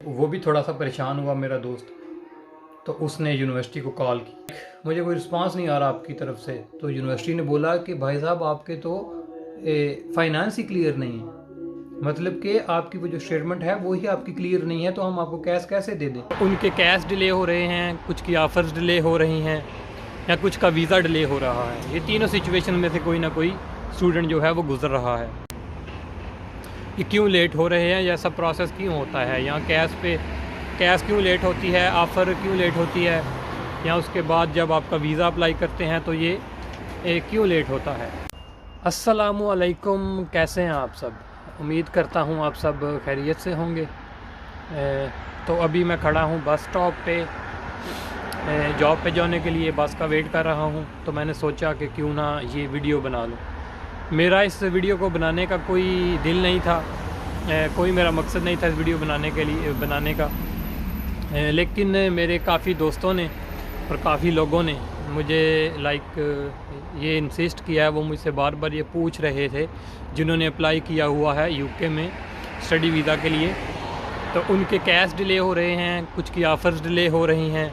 वो भी थोड़ा सा परेशान हुआ मेरा दोस्त, तो उसने यूनिवर्सिटी को कॉल की। मुझे कोई रिस्पांस नहीं आ रहा आपकी तरफ से, तो यूनिवर्सिटी ने बोला कि भाई साहब आपके तो फाइनेंस ही क्लियर नहीं है, मतलब कि आपकी वो जो स्टेटमेंट है वो ही आपकी क्लियर नहीं है, तो हम आपको कैश कैसे दे दें। उनके कैश डिले हो रहे हैं, कुछ की ऑफर्स डिले हो रही हैं, या कुछ का वीज़ा डिले हो रहा है। ये तीनों सिचुएशन में से कोई ना कोई स्टूडेंट जो है वो गुजर रहा है। ये क्यों लेट हो रहे हैं, या सब प्रोसेस क्यों होता है, या कैश क्यों लेट होती है, ऑफ़र क्यों लेट होती है, या उसके बाद जब आपका वीज़ा अप्लाई करते हैं तो ये क्यों लेट होता है। अस्सलामु अलैकुम, कैसे हैं आप सब? उम्मीद करता हूँ आप सब खैरियत से होंगे। तो अभी मैं खड़ा हूँ बस स्टॉप पे, जॉब पे जाने के लिए बस का वेट कर रहा हूँ। तो मैंने सोचा कि क्यों ना ये वीडियो बना लूँ। मेरा इस वीडियो को बनाने का कोई दिल नहीं था, कोई मेरा मकसद नहीं था इस वीडियो बनाने का, लेकिन मेरे काफ़ी दोस्तों ने और काफ़ी लोगों ने मुझे ये इंसिस्ट किया है। वो मुझसे बार बार ये पूछ रहे थे जिन्होंने अप्लाई किया हुआ है यूके में स्टडी वीज़ा के लिए, तो उनके कैश डिले हो रहे हैं, कुछ की ऑफ़र्स डिले हो रही हैं,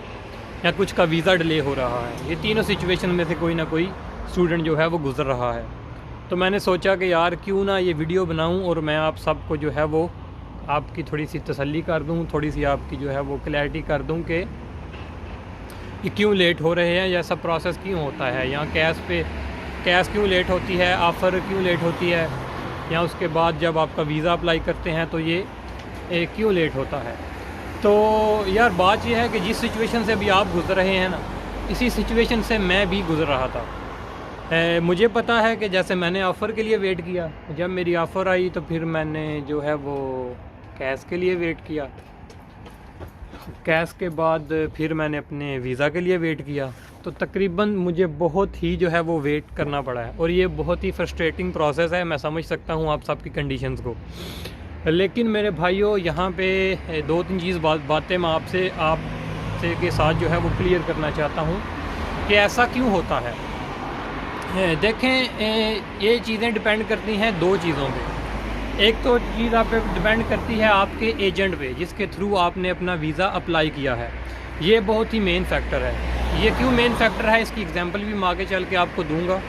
या कुछ का वीज़ा डिले हो रहा है। ये तीनों सिचुएशन में से कोई ना कोई स्टूडेंट जो है वो गुज़र रहा है। तो मैंने सोचा कि यार क्यों ना ये वीडियो बनाऊं और मैं आप सबको जो है वो आपकी थोड़ी सी तसल्ली कर दूं, थोड़ी सी आपकी जो है वो क्लैरिटी कर दूं कि ये क्यों लेट हो रहे हैं, या सब प्रोसेस क्यों होता है, या कैश क्यों लेट होती है, ऑफ़र क्यों लेट होती है, या उसके बाद जब आपका वीज़ा अप्लाई करते हैं तो ये क्यों लेट होता है। तो यार बात यह है कि जिस सिचुएशन से अभी आप गुज़र रहे हैं ना, इसी सिचुएशन से मैं भी गुज़र रहा था। मुझे पता है कि जैसे मैंने ऑफ़र के लिए वेट किया, जब मेरी ऑफ़र आई तो फिर मैंने जो है वो कैश के लिए वेट किया, कैश के बाद फिर मैंने अपने वीज़ा के लिए वेट किया। तो तकरीबन मुझे बहुत ही जो है वो वेट करना पड़ा है, और ये बहुत ही फ्रस्ट्रेटिंग प्रोसेस है। मैं समझ सकता हूँ आप सबकी कंडीशंस को, लेकिन मेरे भाइयों यहाँ पे दो तीन बातें मैं आपसे के साथ जो है वो क्लियर करना चाहता हूँ कि ऐसा क्यों होता है। देखें, ये चीज़ें डिपेंड करती हैं दो चीज़ों पे। एक तो चीज़ आप पे डिपेंड करती है आपके एजेंट पे, जिसके थ्रू आपने अपना वीज़ा अप्लाई किया है। ये बहुत ही मेन फैक्टर है। ये क्यों मेन फैक्टर है, इसकी एग्जांपल भी मैं आगे चल के आपको दूंगा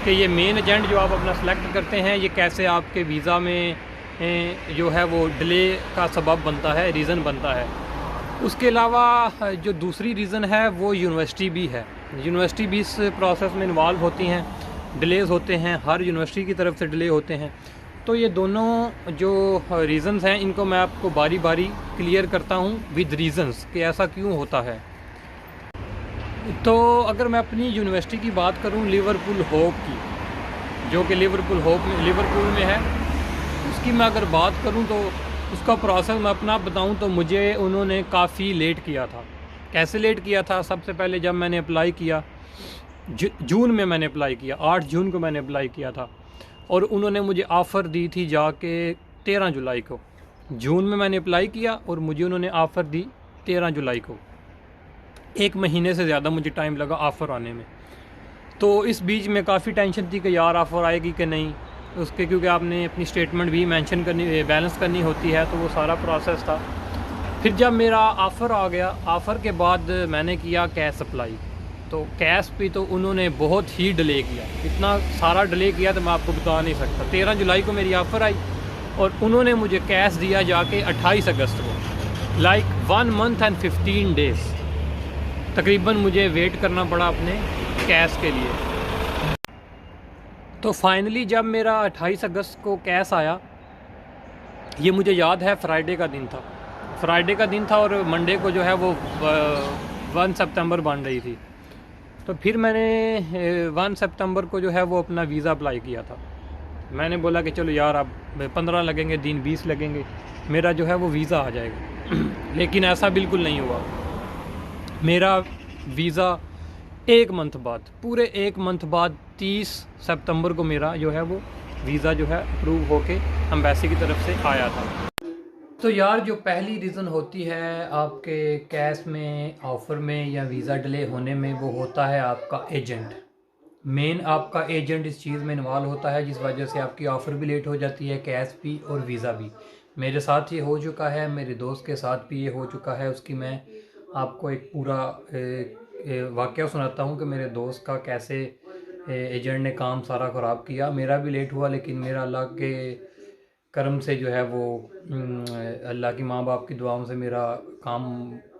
कि ये मेन एजेंट जो आप अपना सेलेक्ट करते हैं, ये कैसे आपके वीज़ा में जो है वो डिले का सबब बनता है, रीज़न बनता है। उसके अलावा जो दूसरी रीज़न है वो यूनिवर्सिटी भी है। यूनिवर्सिटी भी इस प्रोसेस में इन्वॉल्व होती हैं, डिलेज़ होते हैं, हर यूनिवर्सिटी की तरफ से डिले होते हैं। तो ये दोनों जो रीज़न्स हैं इनको मैं आपको बारी बारी क्लियर करता हूँ विद रीज़न्स कि ऐसा क्यों होता है। तो अगर मैं अपनी यूनिवर्सिटी की बात करूँ, लिवरपूल होप की, जो कि लिवरपूल में है, उसकी मैं अगर बात करूँ तो उसका प्रोसेस मैं अपना बताऊँ तो मुझे उन्होंने काफ़ी लेट किया था। कैसे लेट किया था? सबसे पहले जब मैंने अप्लाई किया, जून में मैंने अप्लाई किया, 8 जून को मैंने अप्लाई किया था, और उन्होंने मुझे ऑफ़र दी थी जाके 13 जुलाई को। जून में मैंने अप्लाई किया और मुझे उन्होंने ऑफ़र दी 13 जुलाई को। 1 महीने से ज़्यादा मुझे टाइम लगा ऑफ़र आने में। तो इस बीच में काफ़ी टेंशन थी कि यार ऑफ़र आएगी कि नहीं, उसके क्योंकि आपने अपनी स्टेटमेंट भी बैलेंस करनी होती है, तो वो सारा प्रोसेस था। फिर जब मेरा ऑफ़र आ गया, ऑफ़र के बाद मैंने किया कैश अप्लाई। तो कैश पे तो उन्होंने बहुत ही डिले किया, इतना सारा डिले किया तो मैं आपको बता नहीं सकता। 13 जुलाई को मेरी ऑफ़र आई और उन्होंने मुझे कैश दिया जाके 28 अगस्त को। लाइक 1 मंथ एंड 15 डेज़ तकरीबन मुझे वेट करना पड़ा अपने कैश के लिए। तो फाइनली जब मेरा 28 अगस्त को कैश आया, ये मुझे याद है फ्राइडे का दिन था और मंडे को जो है वो 1 सितंबर बन रही थी। तो फिर मैंने 1 सितंबर को जो है वो अपना वीज़ा अप्लाई किया था। मैंने बोला कि चलो यार अब 15 लगेंगे दिन, 20 लगेंगे, मेरा जो है वो वीज़ा आ जाएगा। लेकिन ऐसा बिल्कुल नहीं हुआ। मेरा वीज़ा पूरे 1 मंथ बाद 30 सितंबर को मेरा जो है वो वीज़ा जो है अप्रूव होके एम्बेसी की तरफ से आया था। तो यार जो पहली रीज़न होती है आपके कैश में, ऑफ़र में या वीज़ा डिले होने में, वो होता है आपका एजेंट। मेन आपका एजेंट इस चीज़ में इन्वॉल्व होता है, जिस वजह से आपकी ऑफ़र भी लेट हो जाती है, कैश भी और वीज़ा भी। मेरे साथ ये हो चुका है, मेरे दोस्त के साथ भी ये हो चुका है। उसकी मैं आपको एक पूरा वाक़या सुनाता हूँ कि मेरे दोस्त का कैसे एजेंट ने काम सारा ख़राब किया। मेरा भी लेट हुआ, लेकिन मेरा अल्लाह के करम से जो है वो अल्लाह की माँ बाप की दुआओं से मेरा काम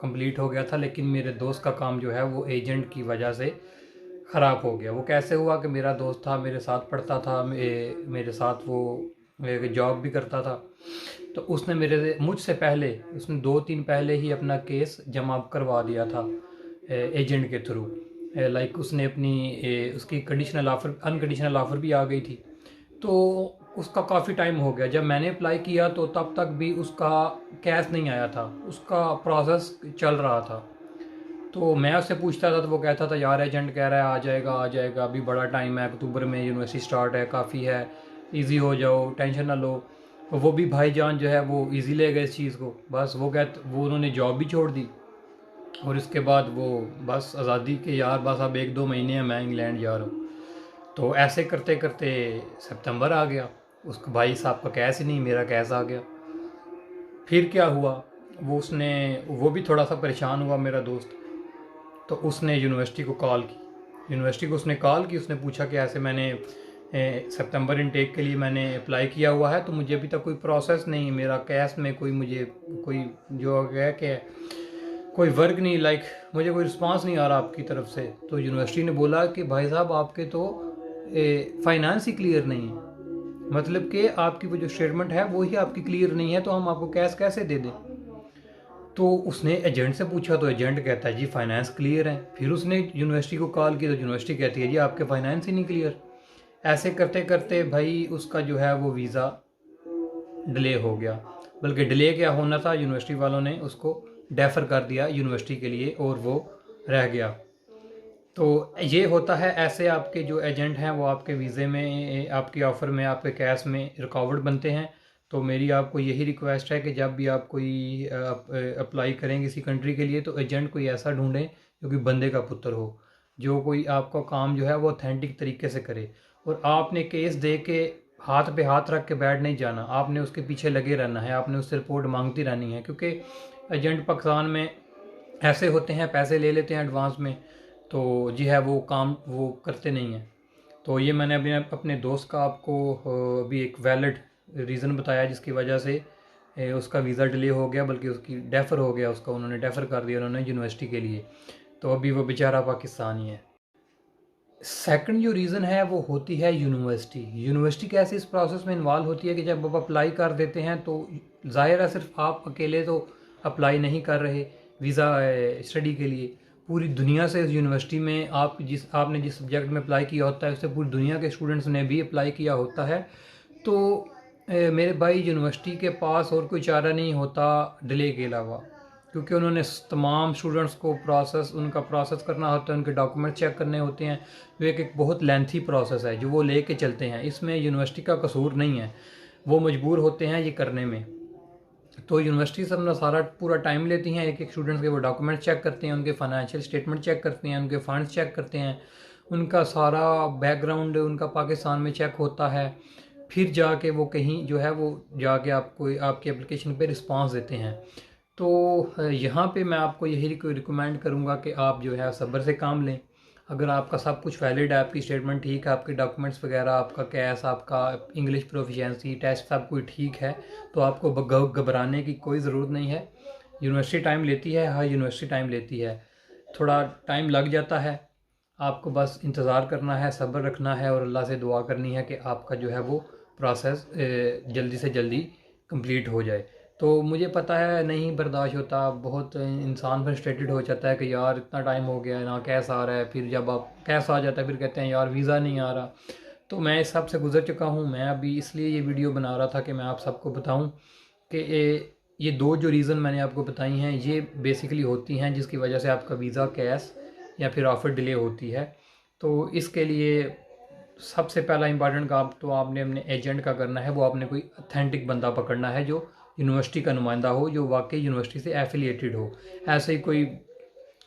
कंप्लीट हो गया था। लेकिन मेरे दोस्त का काम जो है वो एजेंट की वजह से ख़राब हो गया। वो कैसे हुआ कि मेरा दोस्त था, मेरे साथ पढ़ता था, मेरे साथ वो जॉब भी करता था। तो उसने मुझसे पहले उसने 2-3 पहले ही अपना केस जमा करवा दिया था एजेंट के थ्रू। लाइक उसने उसकी कंडीशनल ऑफ़र अनकंडीशनल ऑफ़र भी आ गई थी। तो उसका काफ़ी टाइम हो गया। जब मैंने अप्लाई किया तो तब तक भी उसका कैश नहीं आया था, उसका प्रोसेस चल रहा था। तो मैं उससे पूछता था तो वो कहता था यार एजेंट कह रहा है आ जाएगा, अभी बड़ा टाइम है, अक्टूबर में यूनिवर्सिटी स्टार्ट है, काफ़ी है, इजी हो जाओ, टेंशन ना लो। तो वो भी भाईजान जो है वो इजी ले गए इस चीज़ को। बस वो उन्होंने जॉब भी छोड़ दी और इसके बाद वो बस आज़ादी के यार बस अब 1-2 महीने हैं, मैं इंग्लैंड जा रहा हूँ। तो ऐसे करते करते सितंबर आ गया, उस भाई साहब का कैश ही नहीं, मेरा कैश आ गया। फिर क्या हुआ, वो भी थोड़ा सा परेशान हुआ मेरा दोस्त। तो उसने यूनिवर्सिटी को कॉल की, यूनिवर्सिटी को उसने कॉल की, उसने पूछा कि ऐसे मैंने सितंबर इनटेक के लिए मैंने अप्लाई किया हुआ है, तो मुझे अभी तक कोई प्रोसेस नहीं, मेरा कैश में कोई जो है कि कोई वर्क नहीं, लाइक मुझे कोई रिस्पांस नहीं आ रहा आपकी तरफ से। तो यूनिवर्सिटी ने बोला कि भाई साहब आपके तो फाइनेंस ही क्लियर नहीं है, मतलब कि आपकी वो जो स्टेटमेंट है वो ही आपकी क्लियर नहीं है, तो हम आपको कैश कैसे दे दें। तो उसने एजेंट से पूछा तो एजेंट कहता है जी फाइनेंस क्लियर है। फिर उसने यूनिवर्सिटी को कॉल की तो यूनिवर्सिटी कहती है जी आपके फाइनेंस ही नहीं क्लियर। ऐसे करते करते भाई उसका जो है वो वीज़ा डिले हो गया। बल्कि डिले क्या होना था, यूनिवर्सिटी वालों ने उसको डेफर कर दिया यूनिवर्सिटी के लिए और वो रह गया। तो ये होता है, ऐसे आपके जो एजेंट हैं वो आपके वीज़े में, आपके ऑफ़र में, आपके कैश में रुकावट बनते हैं। तो मेरी आपको यही रिक्वेस्ट है कि जब भी आप कोई अप्लाई करें किसी कंट्री के लिए तो एजेंट कोई ऐसा ढूंढें जो कि बंदे का पुत्र हो, जो कोई आपका काम जो है वो ऑथेंटिक तरीके से करे। और आपने केस दे के हाथ पे हाथ रख के बैठ नहीं जाना, आपने उसके पीछे लगे रहना है, आपने उससे रिपोर्ट मांगती रहनी है। क्योंकि एजेंट पाकिस्तान में ऐसे होते हैं, पैसे ले लेते हैं एडवांस में, तो जी है वो काम वो करते नहीं हैं। तो ये मैंने अभी अपने दोस्त का आपको अभी एक वैलिड रीज़न बताया जिसकी वजह से उसका वीज़ा डिले हो गया, बल्कि उसकी डेफ़र हो गया, उसका उन्होंने डेफ़र कर दिया उन्होंने यूनिवर्सिटी के लिए। तो अभी वो बेचारा पाकिस्तानी है। सेकंड जो रीज़न है वो होती है यूनिवर्सिटी। यूनिवर्सिटी कैसे इस प्रोसेस में इन्वॉल्व होती है कि जब आप अप्लाई कर देते हैं तो ज़ाहिर है सिर्फ आप अकेले तो अप्लाई नहीं कर रहे वीज़ा स्टडी के लिए। पूरी दुनिया से इस यूनिवर्सिटी में आपने जिस सब्जेक्ट में अप्लाई किया होता है उससे पूरी दुनिया के स्टूडेंट्स ने भी अप्लाई किया होता है। तो मेरे भाई यूनिवर्सिटी के पास और कोई चारा नहीं होता डिले के अलावा, क्योंकि उन्होंने तमाम स्टूडेंट्स को उनका प्रोसेस करना होता है, उनके डॉक्यूमेंट चेक करने होते हैं, जो एक बहुत लेंथी प्रोसेस है जो वो लेके चलते हैं। इसमें यूनिवर्सिटी का कसूर नहीं है, वो मजबूर होते हैं ये करने में। तो यूनिवर्सिटी से अपना सारा पूरा टाइम लेती हैं, एक एक स्टूडेंट्स के वो डॉक्यूमेंट चेक करते हैं, उनके फाइनेंशियल स्टेटमेंट चेक करते हैं, उनके फंड्स चेक करते हैं, उनका सारा बैकग्राउंड उनका पाकिस्तान में चेक होता है। फिर जाके वो कहीं जो है वो जाके आपको आपकी एप्लीकेशन पे रिस्पांस देते हैं। तो यहाँ पे मैं आपको यही रिकमेंड करूँगा कि आप जो है सब्र से काम लें। अगर आपका सब कुछ वैलिड है, आपकी स्टेटमेंट ठीक है, आपके डॉक्यूमेंट्स वगैरह, आपका कैश, आपका इंग्लिश प्रोफिशिएंसी टेस्ट सब कुछ ठीक है, तो आपको घबराने की कोई ज़रूरत नहीं है। यूनिवर्सिटी टाइम लेती है, हाँ यूनिवर्सिटी टाइम लेती है, थोड़ा टाइम लग जाता है। आपको बस इंतज़ार करना है, सब्र रखना है और अल्लाह से दुआ करनी है कि आपका जो है वो प्रोसेस जल्दी से जल्दी कंप्लीट हो जाए। तो मुझे पता है नहीं बर्दाश्त होता, बहुत इंसान फ्रस्ट्रेटेड हो जाता है कि यार इतना टाइम हो गया है ना कैश आ रहा है, फिर जब आप कैश आ जाता है फिर कहते हैं यार वीज़ा नहीं आ रहा। तो मैं इस सब से गुजर चुका हूँ। मैं अभी इसलिए ये वीडियो बना रहा था कि मैं आप सबको बताऊँ कि ये दो जो रीज़न मैंने आपको बताई हैं ये बेसिकली होती हैं जिसकी वजह से आपका वीज़ा, कैश या फिर ऑफ़र डिले होती है। तो इसके लिए सबसे पहला इंपॉर्टेंट काम तो आपने अपने एजेंट का करना है, वो आपने कोई अथेंटिक बंदा पकड़ना है जो यूनिवर्सिटी का नुमाइंदा हो, जो वाकई यूनिवर्सिटी से एफिलिएटेड हो। ऐसे ही कोई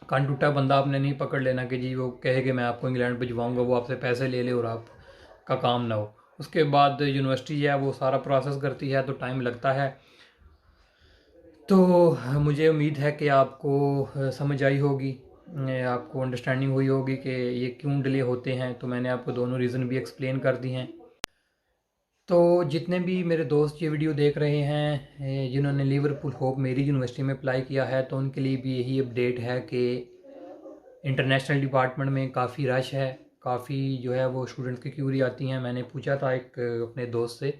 कानटूटा बंदा आपने नहीं पकड़ लेना कि जी वो कहे कि मैं आपको इंग्लैंड भिजवाऊंगा, वो आपसे पैसे ले ले और आपका काम ना हो। उसके बाद यूनिवर्सिटी है वो सारा प्रोसेस करती है तो टाइम लगता है। तो मुझे उम्मीद है कि आपको समझ आई होगी, आपको अंडरस्टैंडिंग हुई होगी कि ये क्यों डिले होते हैं। तो मैंने आपको दोनों रीज़न भी एक्सप्लेन कर दी हैं। तो जितने भी मेरे दोस्त ये वीडियो देख रहे हैं जिन्होंने लिवरपूल होप मेरी यूनिवर्सिटी में अप्लाई किया है, तो उनके लिए भी यही अपडेट है कि इंटरनेशनल डिपार्टमेंट में काफ़ी रश है, काफ़ी जो है वो स्टूडेंट्स की क्यूरी आती हैं। मैंने पूछा था एक अपने दोस्त से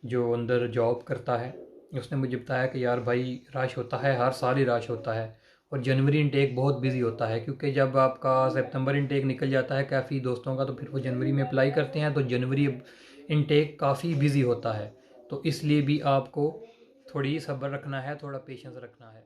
जो अंदर जॉब करता है, उसने मुझे बताया कि यार भाई रश होता है, हर साल ही रश होता है। और जनवरी इनटेक बहुत बिजी होता है, क्योंकि जब आपका सितंबर इनटेक निकल जाता है काफ़ी दोस्तों का, तो फिर वो जनवरी में अप्लाई करते हैं, तो जनवरी इनटेक काफ़ी बिजी होता है। तो इसलिए भी आपको थोड़ी सब्र रखना है, थोड़ा पेशेंस रखना है।